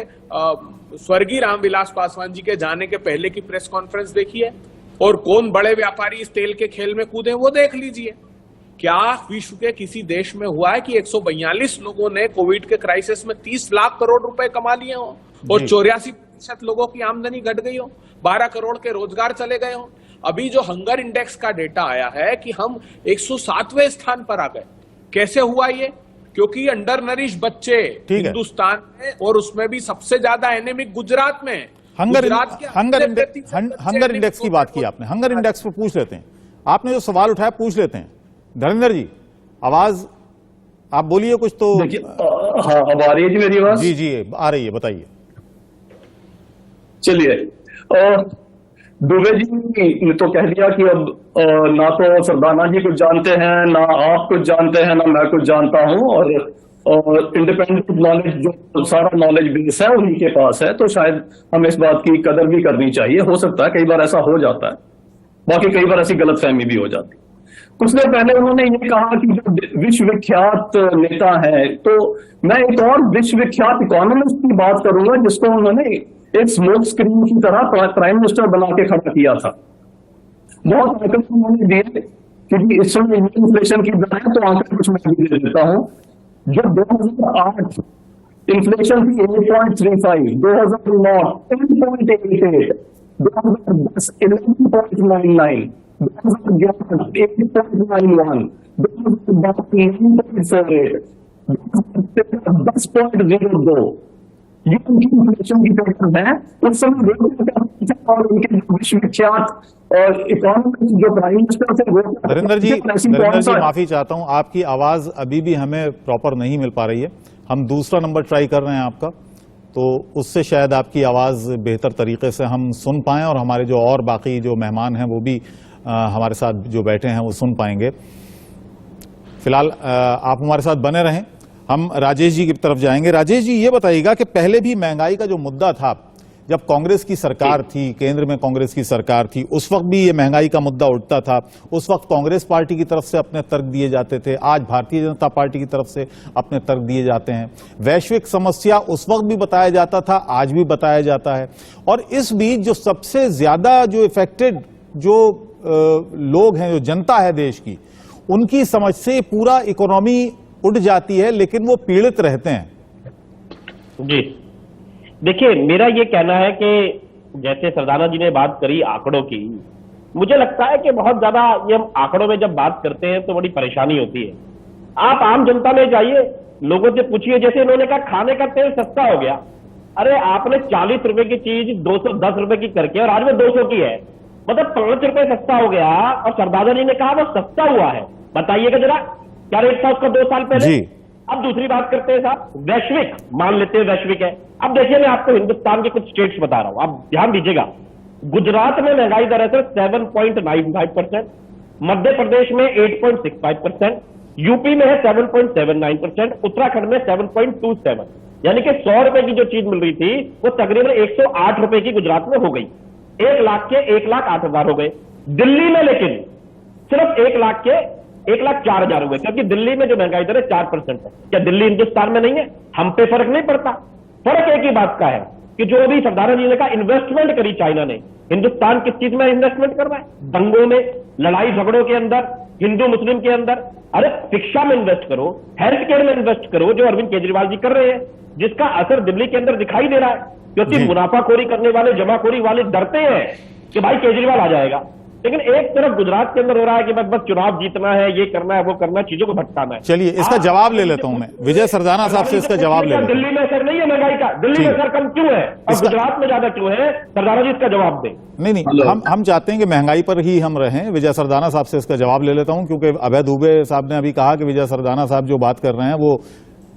स्वर्गीय रामविलास पासवान जी के जाने के पहले की प्रेस कॉन्फ्रेंस देखिए, और कौन बड़े व्यापारी इस तेल के खेल में कूदे वो देख लीजिए। क्या विश्व के किसी देश में हुआ है कि 142 लोगों ने कोविड के क्राइसिस में 30 लाख करोड़ रुपए कमा लिए हो और 84% लोगों की आमदनी घट गई हो, 12 करोड़ के रोजगार चले गए हो? अभी जो हंगर इंडेक्स का डेटा आया है कि हम 107वें स्थान पर आ गए। कैसे हुआ ये? क्योंकि अंडर नरिश बच्चे हिंदुस्तान में, और उसमें भी सबसे ज्यादा एनेमिक गुजरात में। हंगर इंडेक्स की बात की आपने, हंगर इंडेक्स पर पूछ लेते हैं। आपने जो सवाल उठाया पूछ लेते हैं। धर्मेंद्र जी, आवाज आप बोलिए कुछ तो। हाँ, अब आ रही है जी मेरी आवाज? जी जी आ रही है, बताइए। चलिए, दुबे जी ने तो कह दिया कि अब ना तो सरदाना जी कुछ जानते हैं, ना आप कुछ जानते हैं, ना मैं कुछ जानता हूं, और इंडिपेंडेंट नॉलेज जो सारा नॉलेज बेस है उन्हीं के पास है। तो शायद हमें इस बात की कदर भी करनी चाहिए। हो सकता है कई बार ऐसा हो जाता है, बाकी कई बार ऐसी गलतफहमी भी हो जाती है। कुछ देर पहले उन्होंने ये कहा कि जो विश्वविख्यात नेता है, तो मैं एक और विश्वविख्यात इकोनॉमिस्ट की बात करूंगा जिसको उन्होंने एक स्मोक स्क्रीन की तरह प्राइम मिनिस्टर बना के खड़ा किया था। बहुत आंकड़े उन्होंने दिए, क्योंकि इस समय इन्फ्लेशन की दर है तो आंकड़े कुछ मैं भी दे देता हूं। जब 2008 इन्फ्लेशन थी 8.35, 2009 10.88, 2010 11.99, 2011 8.91, 2012 10.02। ये उनकी इन्फ्लेशन की पैटर्न है। उस समय और उनके विश्वविख्यात और इकोनॉमिस्ट जो प्राइम मिनिस्टर थे वो। नरेंद्र जी माफी चाहता हूं, आपकी आवाज अभी भी हमें प्रॉपर नहीं मिल पा रही है। हम दूसरा नंबर ट्राई कर रहे हैं आपका, तो उससे शायद आपकी आवाज बेहतर तरीके से हम सुन पाएं और हमारे जो और बाकी जो मेहमान हैं वो भी हमारे साथ जो बैठे हैं वो सुन पाएंगे। फिलहाल आप हमारे साथ बने रहें, हम राजेश जी की तरफ जाएंगे। राजेश जी, ये बताइएगा कि पहले भी महंगाई का जो मुद्दा था, जब कांग्रेस की सरकार थी, केंद्र में कांग्रेस की सरकार थी, उस वक्त भी ये महंगाई का मुद्दा उठता था। उस वक्त कांग्रेस पार्टी की तरफ से अपने तर्क दिए जाते थे, आज भारतीय जनता पार्टी की तरफ से अपने तर्क दिए जाते हैं। वैश्विक समस्या उस वक्त भी बताया जाता था, आज भी बताया जाता है। और इस बीच जो सबसे ज्यादा जो इफेक्टेड जो लोग हैं, जो जनता है देश की, उनकी समझ से पूरा इकोनॉमी उठ जाती है, लेकिन वो पीड़ित रहते हैं। जी देखिए, मेरा ये कहना है कि जैसे सरदाना जी ने बात करी आंकड़ों की, मुझे लगता है कि बहुत ज्यादा ये हम आंकड़ों में जब बात करते हैं तो बड़ी परेशानी होती है। आप आम जनता में जाइए, लोगों से पूछिए, जैसे इन्होंने कहा खाने का तेल सस्ता हो गया। अरे आपने 40 रुपए की चीज 210 रुपए की करके और आज में 200 की है, मतलब 5 रुपए सस्ता हो गया। और सरदाना जी ने कहा वो सस्ता हुआ है। बताइएगा जरा क्या रेट था उसका 2 साल पहले। अब दूसरी बात करते हैं साहब, वैश्विक मान लेते हैं, वैश्विक है। अब देखिए, मैं आपको हिंदुस्तान के कुछ स्टेट्स बता रहा हूं, आप ध्यान दीजिएगा। गुजरात में महंगाई दर है 7.95%, मध्य प्रदेश में 8.65%, यूपी में है 7.79%, उत्तराखंड में 7.27, यानी कि 100 रुपए की जो चीज मिल रही थी वो तकरीबन 108 रुपए की गुजरात में हो गई। 1 लाख के 1,08,000 हो गए। दिल्ली में लेकिन सिर्फ 1,04,000 हुए, क्योंकि दिल्ली में जो महंगाई दर है 4% है। क्या दिल्ली हिंदुस्तान में नहीं है? हम पे फर्क नहीं पड़ता। फर्क एक ही बात का है कि जो भी सरदाना जी ने कहा इन्वेस्टमेंट करी चाइना ने, हिंदुस्तान किस चीज में इन्वेस्टमेंट कर रहा है? दंगों में, लड़ाई झगड़ों के अंदर, हिंदू मुस्लिम के अंदर। अरे शिक्षा में इन्वेस्ट करो, हेल्थ केयर में इन्वेस्ट करो, जो अरविंद केजरीवाल जी कर रहे हैं, जिसका असर दिल्ली के अंदर दिखाई दे रहा है। क्योंकि मुनाफाखोरी करने वाले, जमाखोरी वाले डरते हैं कि भाई केजरीवाल आ जाएगा। लेकिन एक तरफ गुजरात के अंदर हो रहा है कि बस चुनाव जीतना है, ये करना है, वो करना है, चीजों को भटकाना है। चलिए इसका जवाब ले लेता हूं मैं, विजय सरदाना साहब से इसका जवाब ले लेता हूं। दिल्ली में असर नहीं है महंगाई का, दिल्ली में असर कम क्यों है और गुजरात में ज्यादा क्यों है? सरदाना जी इसका जवाब दें। नहीं, हम चाहते हैं कि महंगाई पर ही हम रहें। विजय सरदाना साहब से इसका जवाब ले लेता हूं, क्योंकि अभय दुबे साहब ने अभी कहा कि विजय सरदाना साहब जो बात कर रहे हैं वो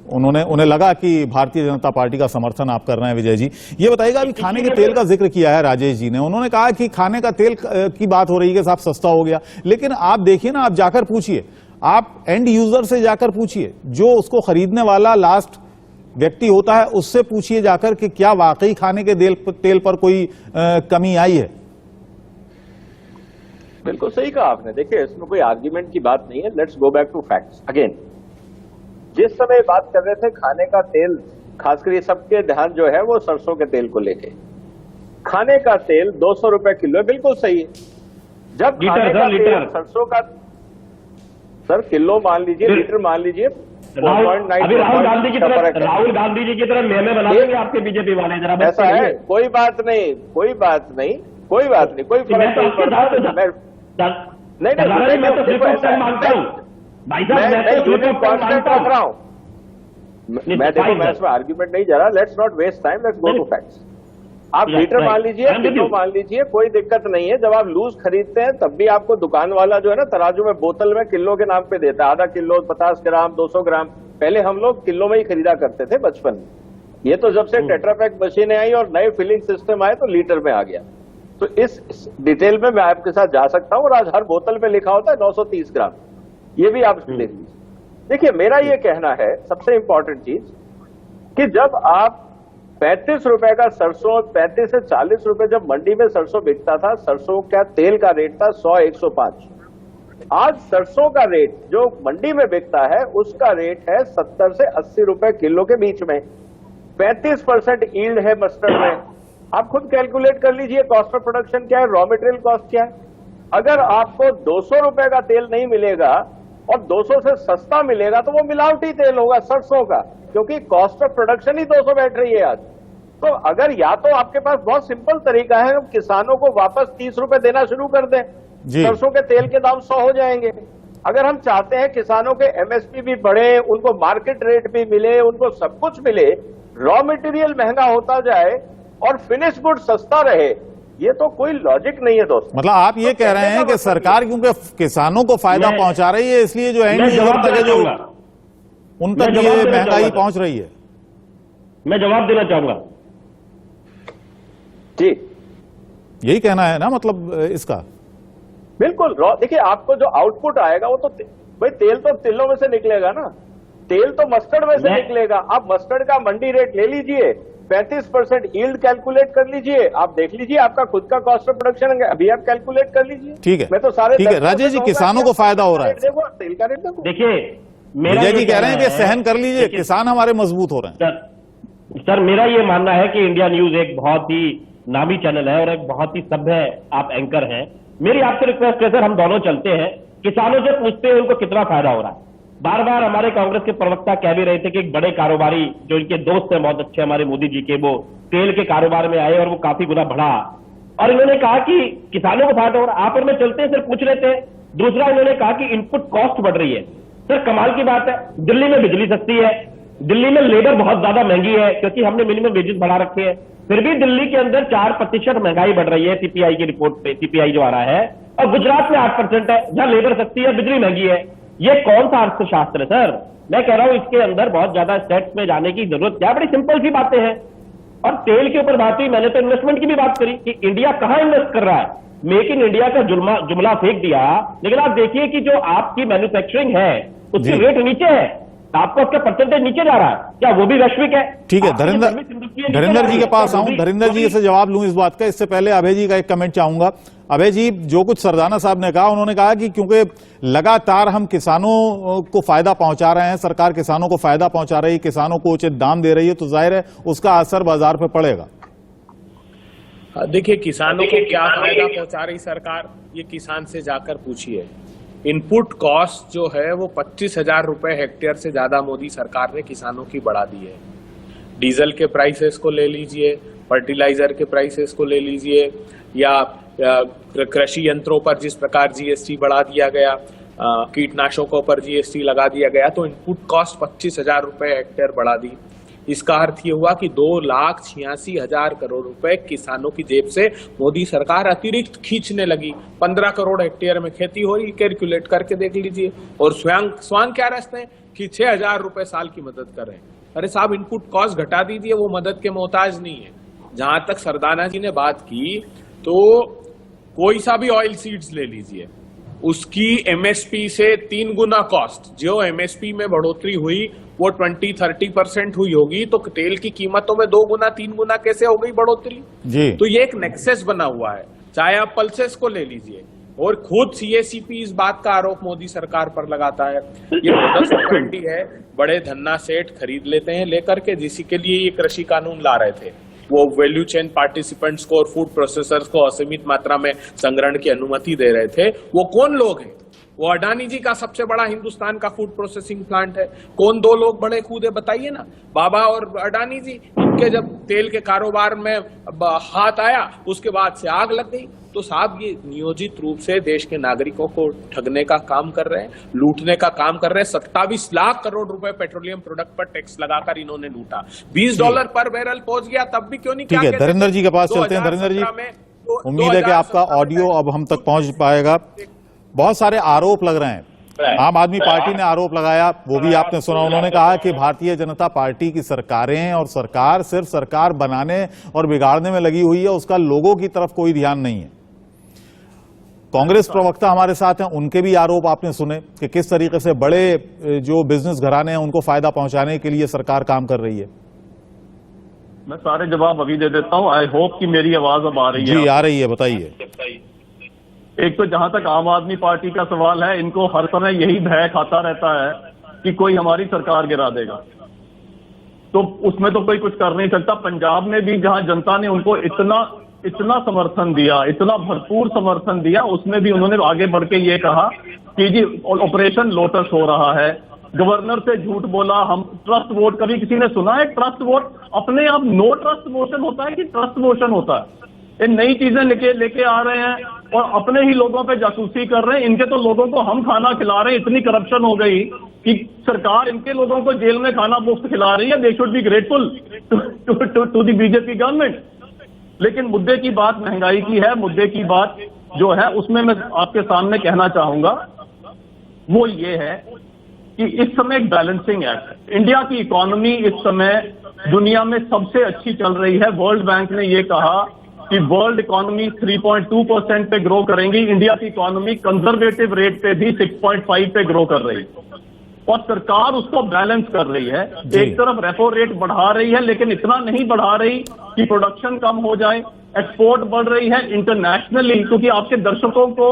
उन्हें लगा कि भारतीय जनता पार्टी का समर्थन आप कर रहे हैं। विजय जी, ये बताइएगा, अभी खाने के तेल का जिक्र किया है राजेश जी ने, उन्होंने कहा कि खाने का तेल की बात हो रही है कि साहब सस्ता हो गया, लेकिन आप देखिए ना, आप जाकर पूछिए, आप एंड यूजर से जाकर पूछिए, जो उसको खरीदने वाला लास्ट व्यक्ति होता है, उससे पूछिए जाकर कि क्या वाकई खाने के तेल पर कोई कमी आई है। बिल्कुल सही कहा आपने। देखिए, इसमें कोई आर्ग्यूमेंट की बात नहीं है। Let's go back to facts again. जिस समय बात कर रहे थे खाने का तेल, खासकर ये सबके ध्यान जो है वो सरसों के तेल को लेके, खाने का तेल 200 रुपए किलो है, बिल्कुल सही है। जब खाने का तेल सरसों का, सर किलो मान लीजिए, लीटर मान लीजिए, राहुल गांधी की तरह मेमे बना देंगे आपके बीजेपी वाले, जरा ऐसा है। कोई बात नहीं, कोई बाट नहीं, कोई बात नहीं, कोई फर्क नहीं पड़ता। नहीं, मैं तो सिर्फ मानता हूँ भाई साहब, मैं देखो, मैं इसमें आर्ग्यूमेंट नहीं जा रहा। Let's not waste time, let's go to facts. आप लीटर मान लीजिए, किलो मान लीजिए, कोई दिक्कत नहीं है। जब आप लूज खरीदते हैं तब भी आपको दुकान वाला जो है ना, तराजू में बोतल में किलो के नाम पे देता है, आधा किलो, 50 ग्राम, 200 ग्राम। पहले हम लोग किलो में ही खरीदा करते थे बचपन में। ये तो जब से टेट्रापैक मशीनें आई और नए फिलिंग सिस्टम आए तो लीटर में आ गया। तो इस डिटेल में मैं आपके साथ जा सकता हूं, और आज हर बोतल पे लिखा होता है 930 ग्राम, ये भी आप देख लीजिए। देखिए, मेरा ये कहना है, सबसे इंपॉर्टेंट चीज, कि जब आप 35 रुपए का सरसों, 35 से 40 रुपए जब मंडी में सरसों बिकता था, सरसों का तेल का रेट था 100-105। आज सरसों का रेट जो मंडी में बिकता है उसका रेट है 70 से 80 रुपए किलो के बीच में। 35% यील्ड है मस्टर्ड में। आप खुद कैलकुलेट कर लीजिए कॉस्ट ऑफ प्रोडक्शन क्या है, रॉ मटेरियल कॉस्ट क्या है। अगर आपको 200 रुपए का तेल नहीं मिलेगा और 200 से सस्ता मिलेगा तो वो मिलावटी तेल होगा सरसों का, क्योंकि कॉस्ट ऑफ प्रोडक्शन ही 200 बैठ रही है आज। तो अगर या तो आपके पास बहुत सिंपल तरीका है, हम किसानों को वापस 30 रुपए देना शुरू कर दें, सरसों के तेल के दाम 100 हो जाएंगे। अगर हम चाहते हैं किसानों के एमएसपी भी बढ़े, उनको मार्केट रेट भी मिले, उनको सब कुछ मिले, रॉ मटेरियल महंगा होता जाए और फिनिश गुड सस्ता रहे, ये तो कोई लॉजिक नहीं है दोस्तों। मतलब आप ये कह रहे हैं कि सरकार क्योंकि किसानों को फायदा पहुंचा रही है, इसलिए जो एंड यूजर तक है, जो उन तक ये महंगाई पहुंच रही है। मैं जवाब देना चाहूंगा जी, यही कहना है ना मतलब इसका। बिल्कुल। देखिए, आपको जो आउटपुट आएगा वो तो भाई तेल तो तिलों में से निकलेगा ना, तेल तो मस्टर्ड में से निकलेगा। आप मस्टर्ड का मंडी रेट ले लीजिए, 35% यील्ड कैलकुलेट कर लीजिए, आप देख लीजिए आपका खुद का कॉस्ट ऑफ प्रोडक्शन है, अभी आप कैलकुलेट कर लीजिए। ठीक है, मैं तो सारे ठीक है राजेश जी, किसानों को फायदा हो रहा है, तेल का रेट देखो। देखिए, विजय जी कह रहे हैं कि सहन कर लीजिए, किसान हमारे मजबूत हो रहे हैं। सर मेरा ये मानना है कि इंडिया न्यूज एक बहुत ही नामी चैनल है और एक बहुत ही सभ्य आप एंकर हैं। मेरी आपसे रिक्वेस्ट है सर, हम दोनों चलते हैं, किसानों से पूछते हैं उनको कितना फायदा हो रहा है। बार बार हमारे कांग्रेस के प्रवक्ता कह भी रहे थे कि एक बड़े कारोबारी जो इनके दोस्त हैं बहुत अच्छे हमारे मोदी जी के, वो तेल के कारोबार में आए और वो काफी गुना बढ़ा, और इन्होंने कहा कि किसानों को फायदा हो रहा है। आप और मैं चलते हैं सर, पूछ लेते हैं। दूसरा, इन्होंने कहा कि इनपुट कॉस्ट बढ़ रही है। सर कमाल की बात है, दिल्ली में बिजली सस्ती है, दिल्ली में लेबर बहुत ज्यादा महंगी है क्योंकि हमने मिनिमम वेजेस बढ़ा रखे हैं, फिर भी दिल्ली के अंदर 4% महंगाई बढ़ रही है सीपीआई की रिपोर्ट पे, सीपीआई जो आ रहा है, और गुजरात में 8% है, जहां लेबर सस्ती है, बिजली महंगी है। ये कौन सा अर्थशास्त्र है सर? मैं कह रहा हूं इसके अंदर बहुत ज्यादा स्टेट्स में जाने की जरूरत क्या, बड़ी सिंपल सी बातें हैं। और तेल के ऊपर बात हुई, मैंने तो इन्वेस्टमेंट की भी बात करी कि इंडिया कहां इन्वेस्ट कर रहा है। मेक इन इंडिया का जुमला फेंक दिया, लेकिन आप देखिए कि जो आपकी मैन्युफैक्चरिंग है उसकी रेट नीचे है, आपका उसका परसेंटेज नीचे जा रहा है, क्या वो भी वैश्विक है? ठीक है, धरिंदर जी के पास आऊं, धरिंदर जी से जवाब लूं इस बात का। इससे पहले अभय जी का एक कमेंट चाहूंगा। अभय जी, जो कुछ सरदाना साहब ने कहा, उन्होंने कहा कि क्योंकि लगातार हम किसानों को फायदा पहुंचा रहे हैं, सरकार किसानों को फायदा पहुंचा रही है, किसानों को उचित दाम दे रही है, तो जाहिर है उसका असर बाजार पे पड़ेगा। देखिए, किसानों को क्या फायदा पहुंचा रही सरकार, ये किसान से जाकर पूछिए। इनपुट कॉस्ट जो है वो 25,000 रुपए हेक्टेयर से ज्यादा मोदी सरकार ने किसानों की बढ़ा दी है। डीजल के प्राइसेस को ले लीजिए, फर्टिलाइजर के प्राइसेस को ले लीजिए, या कृषि यंत्रों पर जिस प्रकार जीएसटी बढ़ा दिया गया, कीटनाशकों पर जीएसटी लगा दिया गया, तो इनपुट कॉस्ट 25,000 रुपए हेक्टेयर बढ़ा दी। इसका अर्थ ये हुआ कि 2,86,000 करोड़ रुपए किसानों की जेब से मोदी सरकार अतिरिक्त खींचने लगी। 15 करोड़ हेक्टेयर में खेती हो रही, कैलकुलेट करके देख लीजिए। और स्वांग क्या रचते हैं कि 6,000 रुपए साल की मदद कर रहे हैं। अरे साहब, इनपुट कॉस्ट घटा दीजिए, वो मदद के मोहताज नहीं है। जहां तक सरदाना जी ने बात की, तो कोई सा भी ऑयल सीड्स ले लीजिए, उसकी एमएसपी से 3 गुना कॉस्ट, जो एमएसपी में बढ़ोतरी हुई वो 20-30% हुई होगी, तो तेल की कीमतों में 2 गुना 3 गुना कैसे हो गई बढ़ोतरी जी। तो ये एक नेक्सस बना हुआ है। चाहे आप पल्सेस को ले लीजिए, और खुद सीएसीपी इस बात का आरोप मोदी सरकार पर लगाता है, ये बोनस गारंटी है, बड़े धन्ना सेठ खरीद लेते हैं लेकर के, जिसी के लिए ये कृषि कानून ला रहे थे। वो वैल्यू चेन पार्टिसिपेंट्स को और फूड प्रोसेसर्स को असीमित मात्रा में संग्रहण की अनुमति दे रहे थे। वो कौन लोग हैं? वो अडानी जी का सबसे बड़ा हिंदुस्तान का फूड प्रोसेसिंग प्लांट है। कौन 2 लोग बड़े कूदे बताइए ना, बाबा और अडानी जी। इनके जब तेल के कारोबार में हाथ आया, उसके बाद से आग लग गई। तो साहब, ये नियोजित रूप से देश के नागरिकों को ठगने का काम कर रहे हैं, लूटने का काम कर रहे हैं। 27 लाख करोड़ रुपए पेट्रोलियम प्रोडक्ट पर टैक्स लगाकर इन्होंने लूटा। $20 पर बैरल पहुंच गया, तब भी क्यों नहीं? ठीक है, धर्मेंद्र जी के पास चलते हैं। धर्मेंद्र जी, उम्मीद है कि आपका ऑडियो अब हम तक पहुंच पाएगा। बहुत सारे आरोप लग रहे हैं। आम आदमी पार्टी ने आरोप लगाया, वो भी आपने सुना। उन्होंने कहा कि भारतीय जनता पार्टी की सरकारें हैं और सरकार सिर्फ सरकार बनाने और बिगाड़ने में लगी हुई है, उसका लोगों की तरफ कोई ध्यान नहीं है। कांग्रेस प्रवक्ता हमारे साथ हैं, उनके भी आरोप आपने सुने कि किस तरीके से बड़े जो बिजनेस घराने हैं उनको फायदा पहुंचाने के लिए सरकार काम कर रही है। मैं सारे जवाब अभी दे देता हूं। आई होप कि मेरी आवाज अब आ रही है। जी, आ रही है, बताइए। एक तो जहां तक आम आदमी पार्टी का सवाल है, इनको हर समय यही भय खाता रहता है कि कोई हमारी सरकार गिरा देगा, तो उसमें तो कोई कुछ कर नहीं सकता। पंजाब में भी जहां जनता ने उनको इतना समर्थन दिया, इतना भरपूर समर्थन दिया, उसमें भी उन्होंने आगे बढ़ के ये कहा कि जी ऑपरेशन लोटस हो रहा है। गवर्नर से झूठ बोला। हम ट्रस्ट वोट, कभी किसी ने सुना है ट्रस्ट वोट? अपने आप नो ट्रस्ट मोशन होता है कि ट्रस्ट मोशन होता है? ये नई चीजें लेके आ रहे हैं और अपने ही लोगों पे जासूसी कर रहे हैं। इनके तो लोगों को हम खाना खिला रहे हैं। इतनी करप्शन हो गई कि सरकार इनके लोगों को जेल में खाना मुफ्त खिला रही है। They should be grateful to the BJP government. लेकिन मुद्दे की बात महंगाई की है। मुद्दे की बात जो है उसमें मैं आपके सामने कहना चाहूंगा वो ये है कि इस समय एक बैलेंसिंग एक्ट है। इंडिया की इकोनॉमी इस समय दुनिया में सबसे अच्छी चल रही है। वर्ल्ड बैंक ने ये कहा कि वर्ल्ड इकोनॉमी 3.2% पे ग्रो करेंगी। इंडिया की इकोनॉमी कंजर्वेटिव रेट पे भी 6.5 पे ग्रो कर रही है और सरकार उसको बैलेंस कर रही है। एक तरफ रेपो रेट बढ़ा रही है, लेकिन इतना नहीं बढ़ा रही कि प्रोडक्शन कम हो जाए। एक्सपोर्ट बढ़ रही है इंटरनेशनली, क्योंकि आपके दर्शकों को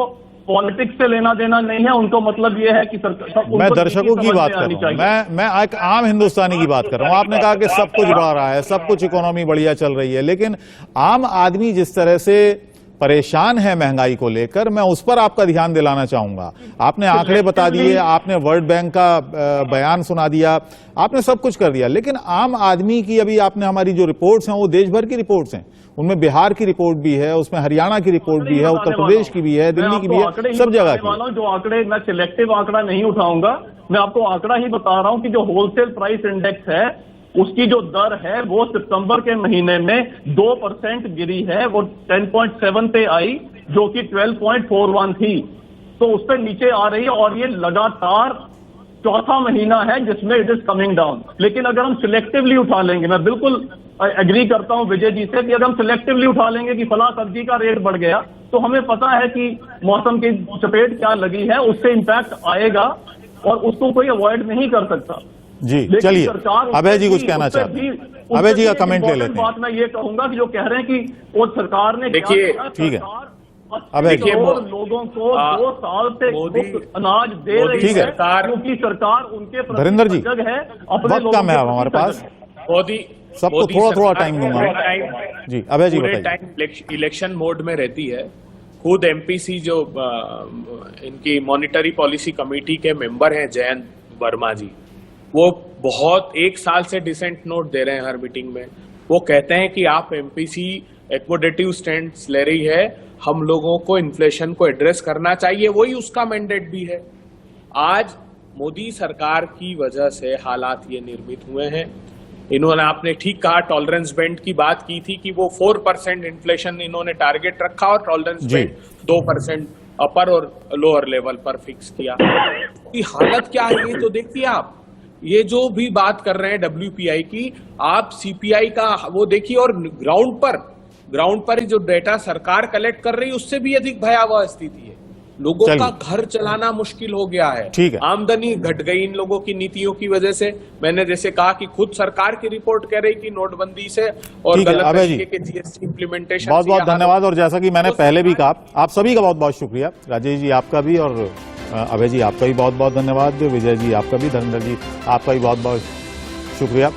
पॉलिटिक्स से लेना देना नहीं है। उनको मतलब ये है कि मैं दर्शकों की बात कर रहा हूं, मैं एक आम हिंदुस्तानी की बात कर रहा हूं। आपने कहा कि सब कुछ बढ़ रहा है, सब कुछ इकोनॉमी बढ़िया चल रही है, लेकिन आम आदमी जिस तरह से परेशान है महंगाई को लेकर, मैं उस पर आपका ध्यान दिलाना चाहूंगा। आपने आंकड़े बता दिए, आपने वर्ल्ड बैंक का बयान सुना दिया, आपने सब कुछ कर दिया, लेकिन आम आदमी की अभी आपने हमारी जो रिपोर्ट्स हैं वो देश भर की रिपोर्ट्स हैं। उनमें बिहार की रिपोर्ट भी है, उसमें हरियाणा की रिपोर्ट भी है, उत्तर प्रदेश की भी है, दिल्ली की भी है, सब जगह की। जो आंकड़े, मैं सिलेक्टिव आंकड़ा नहीं उठाऊंगा, मैं आपको आंकड़ा ही बता रहा हूं कि जो होलसेल प्राइस इंडेक्स है उसकी जो दर है वो सितंबर के महीने में 2% गिरी है। वो 10.7 पे आई, जो कि 12.41 थी, तो उस पर नीचे आ रही है और ये लगातार चौथा महीना है जिसमें इट इज कमिंग डाउन। लेकिन अगर हम सिलेक्टिवली उठा लेंगे, मैं बिल्कुल एग्री करता हूं विजय जी से कि अगर हम सिलेक्टिवली उठा लेंगे कि फला सब्जी का रेट बढ़ गया, तो हमें पता है कि मौसम की चपेट क्या लगी है, उससे इंपैक्ट आएगा और उसको कोई अवॉइड नहीं कर सकता। जी, चलिए अभय जी कुछ कहना चाहते हैं, अभय जी का कमेंट ले लेते हैं। बात मैं ये कहूंगा कि जो कह रहे हैं कि वो सरकार ने, देखिए ठीक है, अभय जी लोगों को 2 साल से अनाज दे रही है क्योंकि सरकार उनके धर्मेंद्र जी है। वक्त कम है हमारे पास, मोदी सबको थोड़ा टाइम दूंगा। जी, अभय जी बताइए। टाइम इलेक्शन मोड में रहती है। खुद एमपीसी जो इनकी मॉनिटरी पॉलिसी कमेटी के मेंबर हैं जयंत वर्मा जी, वो बहुत 1 साल से डिसेंट नोट दे रहे हैं हर मीटिंग में। वो कहते हैं कि आप एमपीसी एक्वोडेटिव स्टैंड ले रही है, हम लोगों को इन्फ्लेशन को एड्रेस करना चाहिए, वही उसका मैंडेट भी है। आज मोदी सरकार की वजह से हालात ये निर्मित हुए हैं। इन्होंने, आपने ठीक कहा, टॉलरेंस बैंड की बात की थी कि वो 4% इन्फ्लेशन इन्होंने टारगेट रखा और टॉलरेंस बैंड 2% अपर और लोअर लेवल पर फिक्स किया। की हालत क्या है ये तो देखिए आप। ये जो भी बात कर रहे हैं WPI की, आप CPI का वो देखिए, और ग्राउंड पर जो डेटा सरकार कलेक्ट कर रही है उससे भी अधिक भयावह स्थिति है। लोगों का घर चलाना मुश्किल हो गया है। ठीक है। आमदनी घट गई इन लोगों की नीतियों की वजह से। मैंने जैसे कहा कि खुद सरकार की रिपोर्ट कह रही कि नोटबंदी से और गलत तरीके के GST इम्प्लीमेंटेशन। बहुत बहुत धन्यवाद। और जैसा कि मैंने पहले भी कहा, आप सभी का बहुत बहुत शुक्रिया। राजेश जी आपका भी, और अभय जी आपका भी बहुत बहुत धन्यवाद। विजय जी आपका भी, धर्मेंद्र जी आपका भी बहुत बहुत शुक्रिया।